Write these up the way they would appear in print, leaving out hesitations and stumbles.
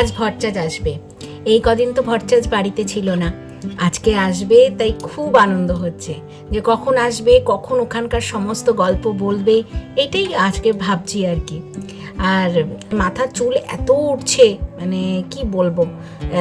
আজ ভট্টাচ আসবে। এই কদিন তো ভট্টাচ বাড়িতে ছিল না, আজকে আসবে, তাই খুব আনন্দ হচ্ছে যে কখন আসবে, কখন ওখানকার সমস্ত গল্প বলবে, এটাই আজকে ভাবছি আর কি। আর মাথার চুল এত উঠছে, মানে কি বলবো,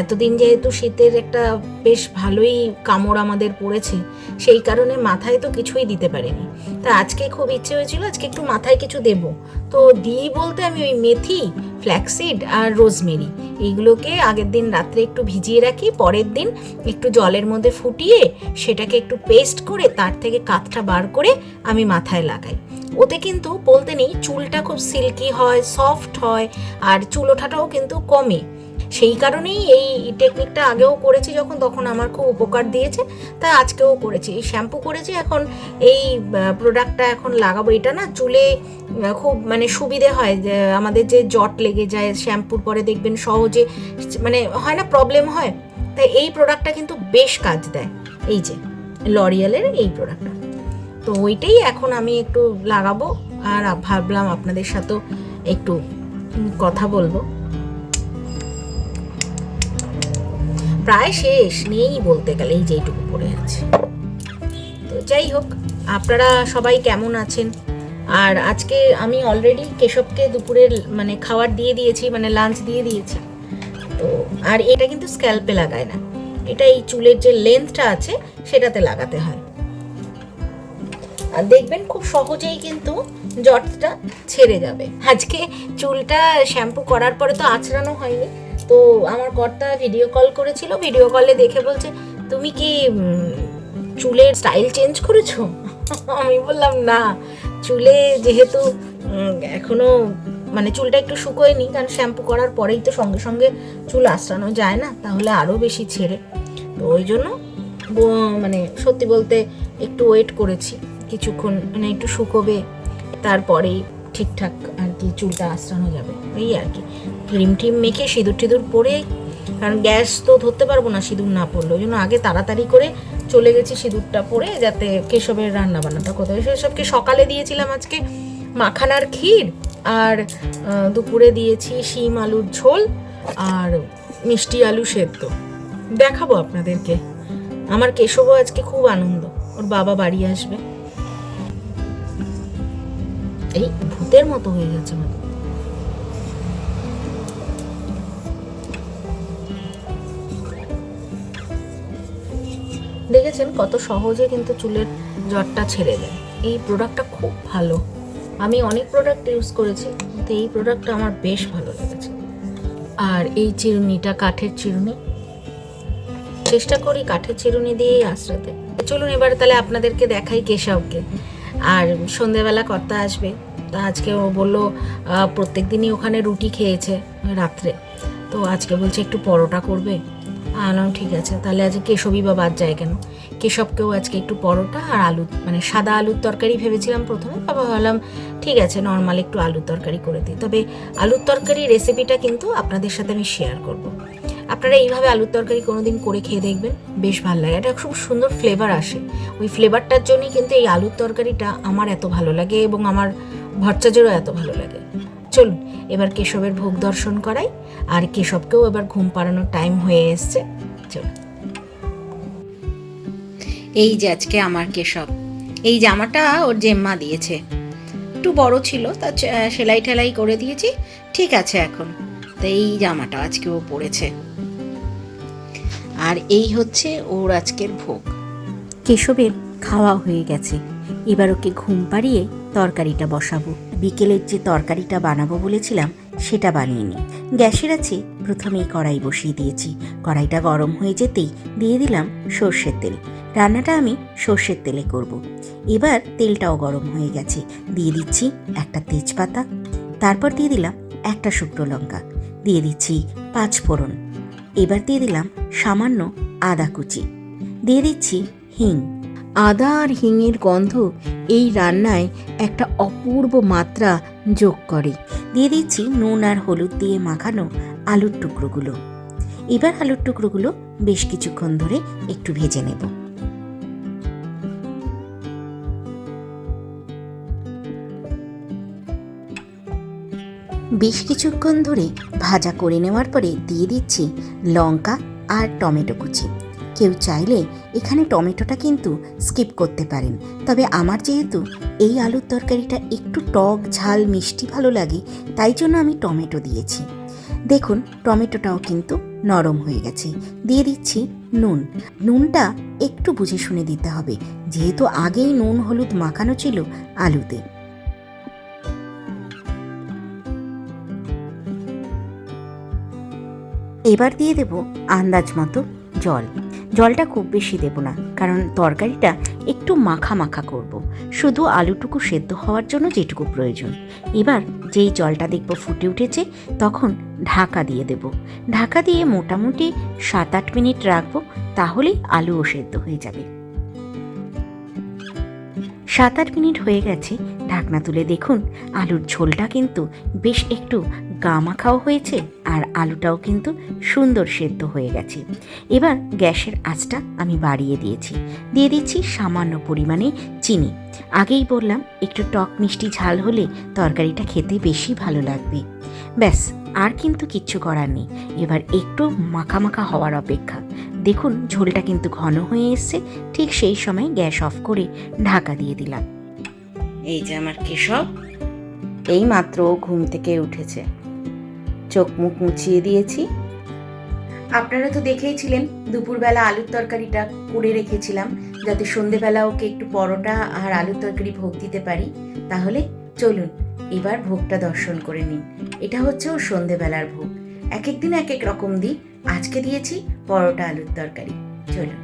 এতদিন যেহেতু শীতের একটা বেশ ভালোই কামড় আমাদের পড়েছে, সেই কারণে মাথায় তো কিছুই দিতে পারিনি। তা আজকে খুব ইচ্ছে হয়েছিল আজকে একটু মাথায় কিছু দেব। তো দিই বলতে আমি ওই মেথি, ফ্ল্যাক্সিড আর রোজমেরি এইগুলোকে আগের দিন রাত্রে একটু ভিজিয়ে রাখি, পরের দিন একটু জলের মধ্যে ফুটিয়ে সেটাকে একটু পেস্ট করে তার থেকে কাতটা বার করে আমি মাথায় লাগাই। ওতে কিন্তু বলতে নেই চুলটা খুব সিল্কি হয়, সফট হয়, আর চুল ওঠাটাও কিন্তু কমে। সেই কারণেই এই টেকনিকটা আগেও করেছি যখন, তখন আমার খুব উপকার দিয়েছে, তাই আজকেও করেছি। এই শ্যাম্পু করেছি, এখন এই প্রোডাক্টটা এখন লাগাবো। এটা না চুলে খুব মানে সুবিধে হয়, যে আমাদের যে জট লেগে যায় শ্যাম্পুর পরে দেখবেন সহজে মানে হয় না, প্রবলেম হয়, তাই এই প্রোডাক্টটা কিন্তু বেশ কাজ দেয়। এই যে লরিয়ালের এই প্রোডাক্টটা, তো ওইটাই এখন আমি একটু লাগাবো। আর ভাবলাম আপনাদের সাথেও একটু কথা বলবো। প্রায় শেষ নেই বলতে গেলে, এই যে এইটুকু পড়ে আছে। তো যাই হোক, আপনারা সবাই কেমন আছেন? আর আজকে আমি অলরেডি কেশবকে দুপুরের মানে খাবার দিয়ে দিয়েছি, মানে লাঞ্চ দিয়ে দিয়েছি। তো আর এটা কিন্তু স্ক্যাল্পে লাগায় না, এটা এই চুলের যে লেন্থটা আছে সেটাতে লাগাতে হয়। আর দেখবেন খুব সহজেই কিন্তু জটটা ছেড়ে যাবে। আজকে চুলটা শ্যাম্পু করার পরে তো আঁচড়ানো হয়নি, তো আমার কর্তা ভিডিও কল করেছিল, ভিডিও কলে দেখে বলছে তুমি কি চুলের স্টাইল চেঞ্জ করেছো? আমি বললাম না, চুলে যেহেতু এখনো মানে চুলটা একটু শুকোয়নি, কারণ শ্যাম্পু করার পরেই তো সঙ্গে সঙ্গে চুল আঁচড়ানো যায় না, তাহলে আরও বেশি ছেড়ে। তো ওই জন্য মানে সত্যি বলতে একটু ওয়েট করেছি কিছুক্ষণ, মানে একটু শুকোবে, তারপরেই ঠিকঠাক আর কি চুলটা আঁচড়ানো যাবে। এই আর কি ক্রিম টিম মেখে সিঁদুর টিঁদুর পরে, কারণ গ্যাস তো ধরতে পারবো না সিঁদুর না পড়লে, ওই জন্য আগে তাড়াতাড়ি করে চলে গেছি সিঁদুরটা পরে, যাতে কেশবের রান্না বান্নাটা কোথায়। সেসবকে সকালে দিয়েছিলাম আজকে মাখানার ক্ষীর, আর দুপুরে দিয়েছি শিম আলুর ঝোল আর মিষ্টি আলু সেদ্ধ। দেখাবো আপনাদেরকে। আমার কেশবও আজকে খুব আনন্দ, ওর বাবা বাড়ি আসবে। এই ভূতের মতো হয়ে গেছে মতো। দেখেছেন কত সহজে কিন্তু চুলের জটটা ছেড়ে দেয়। এই প্রোডাক্টটা খুব ভালো, আমি অনেক প্রোডাক্ট ইউজ করেছি, কিন্তু এই প্রোডাক্টটা আমার বেশ ভালো লেগেছে। আর এই চিরুনিটা কাঠের চিরুনি, চেষ্টা করি কাঠের চিরুনি দিয়েই আঁচড়াতে। চলুন এবার তাহলে আপনাদেরকে দেখাই কেশবকে। আর সন্ধেবেলা কর্তা আসবে, তা আজকে ও বললো প্রত্যেক দিনই ওখানে রুটি খেয়েছে রাত্রে, তো আজকে বলছে একটু পরোটা করবে। আলাম ঠিক আছে, তাহলে আজকে কেশবই বা বাদ যায় কেন, কেশবকেও আজকে একটু পরোটা আর আলু মানে সাদা আলুর তরকারি ভেবেছিলাম প্রথমে, তারপর ভাবলাম ঠিক আছে নর্মাল একটু আলুর তরকারি করে দিই। তবে আলুর তরকারি রেসিপিটা কিন্তু আপনাদের সাথে আমি শেয়ার করব। আপনারা এইভাবে আলুর তরকারি কোনোদিন করে খেয়ে দেখবেন, বেশ ভালো লাগে, এটা খুব সুন্দর ফ্লেভার আসে। ওই ফ্লেভারটার জন্যই কিন্তু এই আলুর তরকারিটা আমার এত ভালো লাগে, এবং আমার ভট্টাচেরও এত ভালো লাগে। চলুন এবার কেশবের ভোগ দর্শন করাই, আর কেশবকেও এবার ঘুম পাড়ানোর টাইম হয়ে এসছে। চলুন। এই যে আজকে আমার কেশব, এই জামাটা ওর জেম্মা দিয়েছে, একটু বড় ছিল, তা সেলাই টেলাই করে দিয়েছি, ঠিক আছে এখন। তো এই জামাটা আজকে ও পরেছে, আর এই হচ্ছে ওর আজকের ভোগ। কেশবের খাওয়া হয়ে গেছে, এবার ওকে ঘুম পাড়িয়ে তরকারিটা বসাবো। বিকেলের যে তরকারিটা বানাবো বলেছিলাম সেটা বানিয়ে নিই। গ্যাসের আছে প্রথমেই কড়াই বসিয়ে দিয়েছি, কড়াইটা গরম হয়ে যেতেই দিয়ে দিলাম সর্ষের তেল। রান্নাটা আমি সর্ষের তেলে করব। এবার তেলটাও গরম হয়ে গেছে, দিয়ে দিচ্ছি একটা তেজপাতা, তারপর দিয়ে দিলাম একটা শুকনো লঙ্কা, দিয়ে দিচ্ছি 5 ফোড়ন, এবার দিয়ে দিলাম সামান্য আদা কুচি, দিয়ে দিচ্ছি হিং। আদা আর হিঙের গন্ধ এই রান্নায় একটা অপূর্ব মাত্রা যোগ করে। দিয়ে দিচ্ছি নুন আর হলুদ দিয়ে মাখানো আলুর টুকরোগুলো। এবার আলুর টুকরোগুলো বেশ কিছুক্ষণ ধরে একটু ভেজে নেব। বেশ কিছুক্ষণ ধরে ভাজা করে নেওয়ার পরে দিয়ে দিচ্ছি লঙ্কা আর টমেটো কুচি। কেউ চাইলে এখানে টমেটোটা কিন্তু স্কিপ করতে পারেন, তবে আমার যেহেতু এই আলুর তরকারিটা একটু টক ঝাল মিষ্টি ভালো লাগে, তাই জন্য আমি টমেটো দিয়েছি। দেখুন টমেটোটাও কিন্তু নরম হয়ে গেছে। দিয়ে দিচ্ছি নুন। নুনটা একটু বুঝে শুনে দিতে হবে, যেহেতু আগেই নুন হলুদ মাখানো ছিল আলুতে। এবার দিয়ে দেব আন্দাজ মতো জল। জলটা খুব বেশি দেব না, কারণ তরকারিটা একটু মাখা মাখা করব, শুধু আলুটুকু সেদ্ধ হওয়ার জন্য যেটুকু প্রয়োজন। এবার যেই জলটা দেখব ফুটে উঠেছে, তখন ঢাকা দিয়ে দেব। ঢাকা দিয়ে মোটামুটি 7-8 মিনিট রাখবো, তাহলেই আলুও সেদ্ধ হয়ে যাবে। 7-8 মিনিট হয়ে গেছে, ঢাকনা তুলে দেখুন আলুর ঝোলটা কিন্তু বেশ একটু গামাখাও হয়েছে, আর আলুটাও কিন্তু সুন্দর সেদ্ধ হয়ে গেছে। এবার গ্যাসের আঁচটা আমি বাড়িয়ে দিয়েছি। দিয়ে দিচ্ছি সামান্য পরিমাণে চিনি। আগেই বললাম একটু টক মিষ্টি ঝাল হলে তরকারিটা খেতে বেশি ভালো লাগবে। ব্যাস, আর কিন্তু কিচ্ছু করার নেই। এবার একটু মাখা মাখা হওয়ার অপেক্ষা। দেখুন ঝোলটা কিন্তু ঘন হয়ে এসছে। ঠিক সেই সময় গ্যাস অফ করে ঢাকা দিয়ে দিলাম। এই যে আমার কেশব এই মাত্র ঘুম থেকে উঠেছে, চোখ মুখ মুছিয়ে দিয়েছি। আপনারা তো দেখেইছিলেন দুপুরবেলা আলুর তরকারিটা করে রেখেছিলাম, যাতে সন্ধেবেলা ওকে একটু পরোটা আর আলুর তরকারি ভোগ দিতে পারি। তাহলে চলুন এবার ভোগটা দর্শন করে নিন। এটা হচ্ছে ওর সন্ধেবেলার ভোগ। এক এক দিন এক এক রকম দিই, আজকে দিয়েছি পরোটা আলুর তরকারি। চলুন,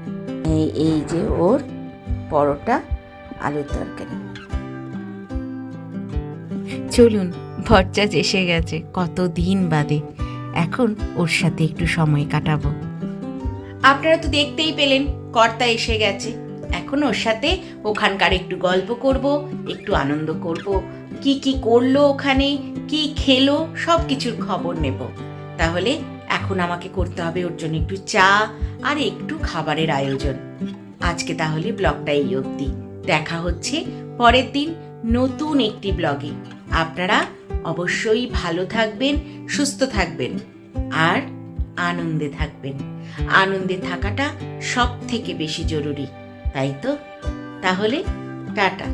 এই যে ওর পরোটা আলুর তরকারি। চলুন, ভরচাজ এসে গেছে কত দিন বাদে, এখন ওর সাথে একটু সময় কাটাবো। আপনারা তো দেখতেই পেলেন কর্তা এসে গেছে, এখন ওর সাথে ওখানকার একটু গল্প করব, একটু আনন্দ করব, কি কি করলো ওখানে, কি খেলো, সব কিছুর খবর নেব। তাহলে এখন আমাকে করতে হবে ওর জন্য একটু চা আর একটু খাবারের আয়োজন। আজকে তাহলে ব্লগটা এই অবধি। দেখা হচ্ছে পরের দিন নতুন একটি ব্লগে। আপনারা অবশ্যই ভালো থাকবেন, সুস্থ থাকবেন আর আনন্দে থাকবেন। আনন্দে থাকাটা সব থেকে বেশি জরুরি, তাই তো? তাহলে টাটা,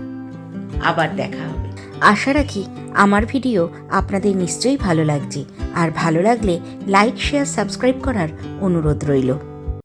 আবার দেখা হবে। আশা রাখি আমার ভিডিও আপনাদের নিশ্চয়ই ভালো লাগছে, আর ভালো লাগলে লাইক শেয়ার সাবস্ক্রাইব করার অনুরোধ রইল।